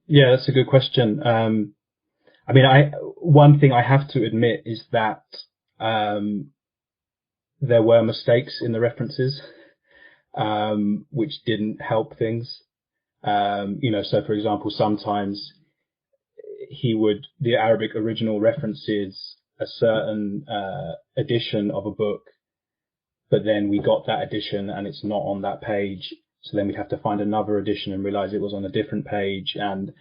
Yeah, that's a good question. I mean, one thing I have to admit is that um, there were mistakes in the references, which didn't help things. So for example, sometimes the Arabic original references a certain edition of a book, but then we got that edition and it's not on that page. So then we'd have to find another edition and realize it was on a different page. And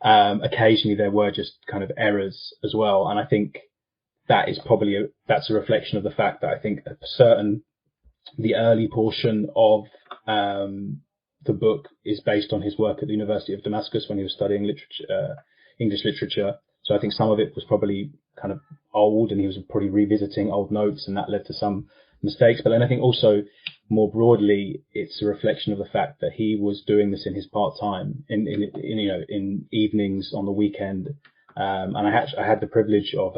occasionally there were just kind of errors as well. And I think that's a reflection of the fact that I think the early portion of the book is based on his work at the University of Damascus when he was studying English literature. So I think some of it was probably kind of old, and he was probably revisiting old notes, and that led to some mistakes. But then I think also more broadly, it's a reflection of the fact that he was doing this in his part time, in evenings on the weekend. And I had the privilege of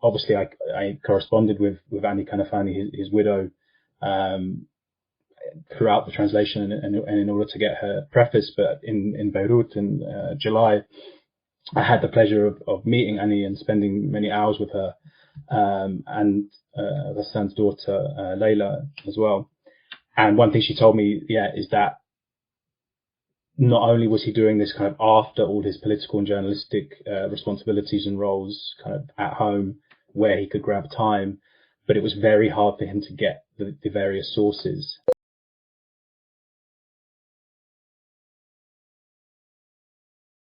obviously I corresponded with Annie Kanafani, his widow, throughout the translation and in order to get her preface. But in Beirut in July, I had the pleasure of meeting Annie and spending many hours with her, and Ghassan's daughter, Layla, as well. And one thing she told me, is that not only was he doing this kind of after all his political and journalistic responsibilities and roles kind of at home where he could grab time, but it was very hard for him to get the various sources.